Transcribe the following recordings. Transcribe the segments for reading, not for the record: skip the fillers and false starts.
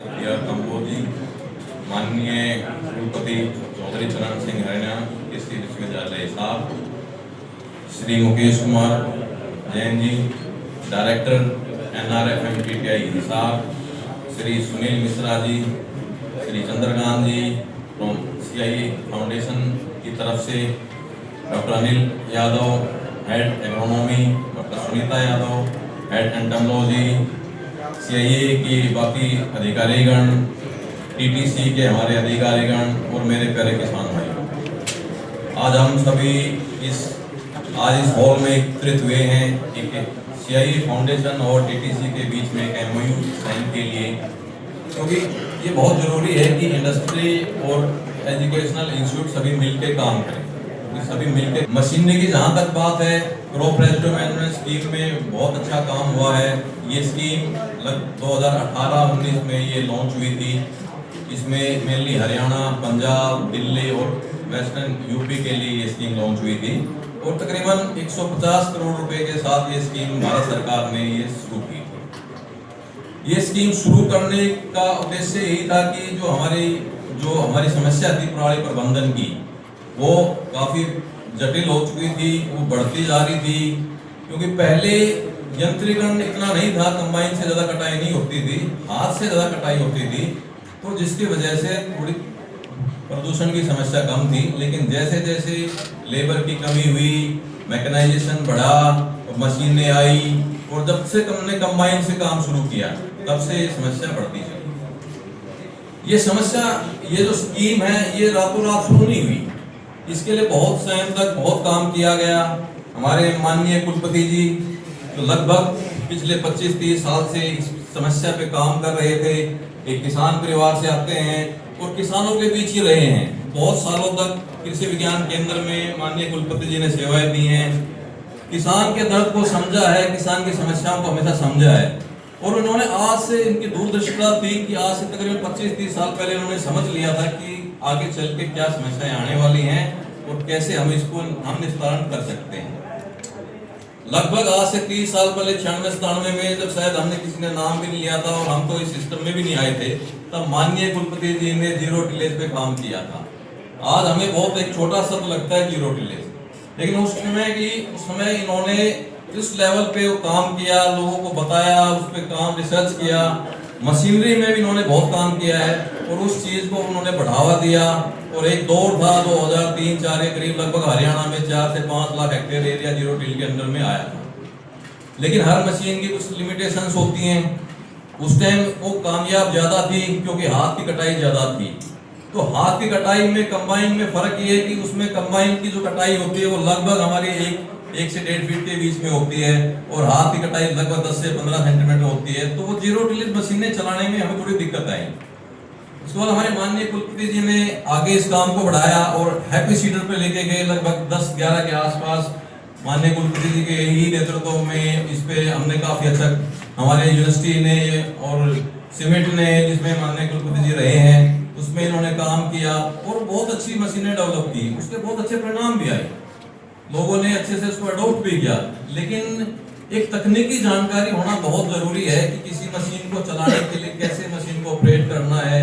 कंबोजी, माननीय कुलपति चौधरी चरण सिंह हरियाणा कृषि विश्वविद्यालय साहब, श्री मुकेश कुमार जैन जी, डायरेक्टर NRFMTTI साहब, श्री सुनील मिश्रा जी, श्री चंद्रकांत जी फ्रॉम CIA फाउंडेशन की तरफ से, doctor Anil Yadav head agronomy, doctor Sunita Yadav head entomology, CIA की बाकी अधिकारीगण, TTC के हमारे अधिकारीगण और मेरे प्यारे किसान भाई, आज हम सभी इस हॉल में एकत्रित हुए हैं कि CIA फाउंडेशन और TTC के बीच में एक MOU साइन के लिए, क्योंकि ये बहुत ज़रूरी है कि इंडस्ट्री और एजुकेशनल इंस्टीट्यूट सभी मिलकर काम करें। सभी मिलकर मशीनरी की जहाँ तक बात है, क्रॉप रेजिड्यू मैनेजमेंट स्कीम में बहुत अच्छा काम हुआ है। ये स्कीम 2018-19 में ये लॉन्च हुई थी। इसमें मेनली हरियाणा, पंजाब, दिल्ली और वेस्टर्न यूपी के लिए ये स्कीम लॉन्च हुई थी और तकरीबन 150 करोड़ रुपए के साथ ये स्कीम भारत सरकार ने ये शुरू की थी। ये स्कीम शुरू करने का उद्देश्य यही था कि जो हमारी समस्या थी प्रणाली प्रबंधन की, वो काफ़ी जटिल हो चुकी थी, वो बढ़ती जा रही थी, क्योंकि पहले यंत्रीकरण इतना नहीं था, कंबाइन से ज़्यादा कटाई नहीं होती थी, हाथ से ज़्यादा कटाई होती थी, तो जिसकी वजह से थोड़ी प्रदूषण की समस्या कम थी। लेकिन जैसे जैसे लेबर की कमी हुई, मैकेनाइजेशन बढ़ा, मशीनें आई और जब से हमने कंबाइन से काम शुरू किया, तब से ये समस्या बढ़ती चली। ये समस्या, ये जो स्कीम है, ये रातों रात शुरू नहीं हुई। इसके लिए बहुत समय तक बहुत काम किया गया। हमारे माननीय कुलपति जी तो लगभग पिछले 25-30 साल से इस समस्या पे काम कर रहे थे। एक किसान परिवार से आते हैं और किसानों के बीच ही रहे हैं। बहुत सालों तक कृषि विज्ञान केंद्र में माननीय कुलपति जी ने सेवाएं दी हैं। किसान के दर्द को समझा है, किसान की समस्याओं को हमेशा समझा है और उन्होंने आज से, इनकी दूरदर्शिता थी कि आज से तकरीबन 25-30 साल पहले उन्होंने समझ लिया था कि आगे चल के क्या समस्याएं आने वाली हैं और कैसे हम इसको निस्तारण कर सकते हैं। लगभग आज से 30 साल पहले 96-97 में जब शायद हमने किसी ने नाम भी नहीं लिया था और हम तो इस सिस्टम में भी नहीं आए थे, तब माननीय कुलपति जी ने जीरो टिलेज पे काम किया था। आज हमें बहुत एक छोटा शब्द लगता है जीरो टिलेज, लेकिन उस समय इन्होंने इस लेवल पे काम किया, लोगों को बताया, उस पर काम रिसर्च किया, मशीनरी में भी इन्होंने बहुत काम किया है और उस चीज़ को उन्होंने बढ़ावा दिया। और एक दौर था 2003-04 के करीब, लगभग हरियाणा में 4 से 5 lakh hectare area zero till के अंदर में आया था। लेकिन हर मशीन की कुछ लिमिटेशंस होती हैं। उस टाइम वो कामयाब ज़्यादा थी क्योंकि हाथ की कटाई ज़्यादा थी। तो हाथ की कटाई में कंबाइन में फ़र्क ये है कि उसमें कंबाइन की जो कटाई होती है वो लगभग हमारी 1 से 1.5 फीट के बीच में होती है और हाथ की कटाई लगभग 10 से 15 सेंटीमीटर होती है। तो वो जीरो टिलेज मशीनें चलाने में हमें थोड़ी दिक्कत आई। उसके बाद हमारे माननीय कुलपति जी ने आगे इस काम को बढ़ाया और हैप्पी सीडर पे लेके गए। लगभग 10-11 के आसपास माननीय कुलपति जी के ही नेतृत्व में इस पे हमने काफ़ी अच्छा, हमारे यूनिवर्सिटी ने और सीमेंट ने, जिसमें माननीय कुलपति जी रहे हैं, उसमें इन्होंने काम किया और बहुत अच्छी मशीनें डेवलप की। उसके बहुत अच्छे परिणाम भी आए, लोगों ने अच्छे से उसको अडॉप्ट भी किया। लेकिन एक तकनीकी जानकारी होना बहुत ज़रूरी है कि किसी मशीन को चलाने के लिए कैसे मशीन को ऑपरेट करना है,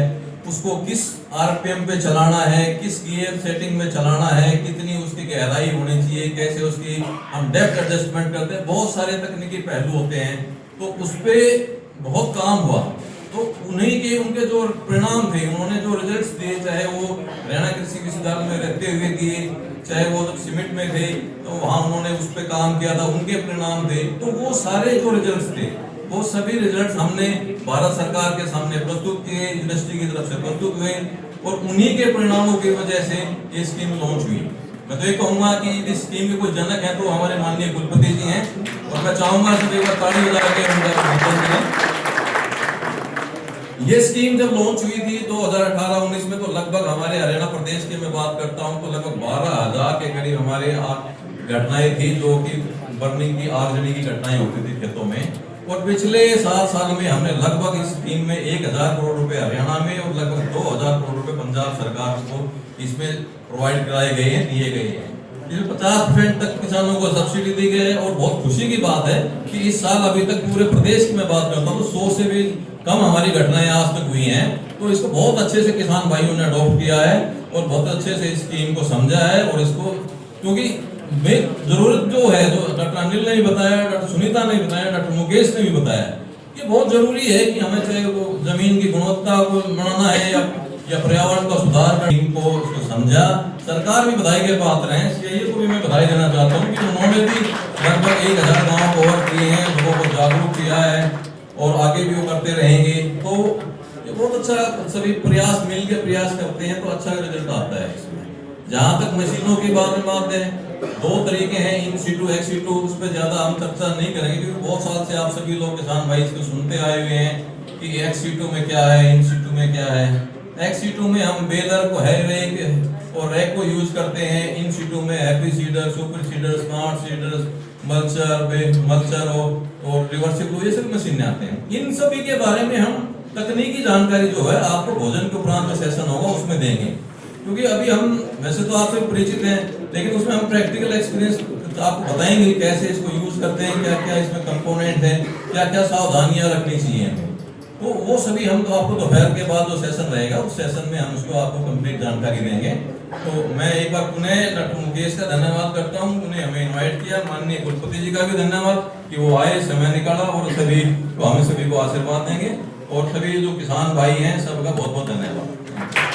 उसको किस RPM पे चलाना है, किस गियर सेटिंग में चलाना है, कितनी उसकी गहराई होनी चाहिए, कैसे उसकी हम डेप्थ एडजस्टमेंट करते हैं। बहुत सारे तकनीकी पहलू होते हैं, तो उस पर बहुत काम हुआ। तो उन्हीं के उनके जो परिणाम थे, उन्होंने जो रिजल्ट्स दिए, चाहे वो हरियाणा कृषि विश्वविद्यालय में रहते हुए दिए, चाहे वो जब सीमेंट में थे तो वहाँ उन्होंने उस पर काम किया था, उनके परिणाम थे। तो वो सारे जो रिजल्ट्स थे, वो सभी रिजल्ट्स हमने भारत सरकार के सामने प्रस्तुत किए, यूनिवर्सिटी की तरफ से प्रस्तुत हुए और उन्हीं के परिणामों की वजह से ये स्कीम लॉन्च हुई। मैं तो ये कहूँगा कि इस स्कीम के कोई जनक हैं तो हमारे माननीय कुलपति जी हैं और मैं चाहूँगा सब एक बार ताली बजा के उनका अभिनंदन करें। ये स्कीम जब लॉन्च हुई थी 2018-19 में, तो लगभग हमारे हरियाणा प्रदेश की मैं बात करता हूँ तो लगभग 12,000 के करीब हमारे घटनाएं थी जो कि बर्निंग की, आगजनी की घटनाएं होती थी खेतों में। और पिछले 7 साल में हमने लगभग इस स्कीम में 1,000 करोड़ रुपए हरियाणा में और लगभग 2,000 करोड़ रुपए पंजाब सरकार को इसमें प्रोवाइड कराए गए हैं, दिए गए हैं। जिसमें 50% तक किसानों को सब्सिडी दी गई है। और बहुत खुशी की बात है कि इस साल अभी तक पूरे प्रदेश की मैं बात करता हूँ तो 100 से भी कम हमारी घटनाएं आज तक हुई हैं। तो इसको बहुत अच्छे से किसान भाइयों ने अडॉप्ट किया है और बहुत अच्छे से इस स्कीम को समझा है। और इसको क्योंकि जरूरत जो है, जो डॉक्टर अनिल ने भी बताया, डॉक्टर सुनीता ने भी बताया, डॉक्टर मुकेश ने भी बताया, ये बहुत जरूरी है कि हमें चाहे वो जमीन की गुणवत्ता को बढ़ाना है या पर्यावरण का सुधार करने को उसको समझा। सरकार भी बधाई के पात्र हैं, सीआईए को भी मैं बधाई देना चाहता हूँ कि उन्होंने भी लगभग 1000 गाँव कवर किए हैं, लोगों को जागरूक किया है और आगे भी वो करते रहेंगे। तो ये बहुत अच्छा, सभी प्रयास मिलकर प्रयास करते हैं तो अच्छा रिजल्ट आता है इसमें। जहाँ तक मशीनों की बात है, 2 तरीके हैं, इन सीटू एक्स सीटू, उस पर ज्यादा हम चर्चा नहीं करेंगे क्योंकि बहुत साल से आप सभी लोग किसान भाई इसको सुनते आए हुए हैं कि एक्स सीटू में क्या है, इन सीटू में क्या है। एक्स सीटू में हम बेलर को है रैक और रैक को यूज करते हैं, इन सीटू में happy seeder, super seeder, smart cedar, mulcher और रिवर्सिबल, ये सभी मशीनें आते हैं। इन सभी के बारे में हम तकनीकी जानकारी जो है आपको भोजन के उपरांत जो सेशन होगा उसमें देंगे, क्योंकि अभी हम वैसे तो आपसे परिचित हैं लेकिन उसमें हम प्रैक्टिकल एक्सपीरियंस आपको बताएंगे कैसे इसको यूज करते हैं, क्या क्या इसमें कंपोनेंट है, क्या क्या सावधानियां रखनी चाहिए हमें। तो वो सभी हम तो आपको दोपहर के बाद जो सेशन रहेगा उस सेशन में हम उसको आपको कंप्लीट जानकारी देंगे। तो मैं एक बार पुनः डॉक्टर मुकेश का धन्यवाद करता हूँ, उन्हें हमें इनवाइट किया। माननीय कुलपति जी का भी धन्यवाद कि वो आए, समय निकाला और सभी को, हमें सभी को आशीर्वाद देंगे। और सभी जो किसान भाई हैं सबका बहुत बहुत धन्यवाद।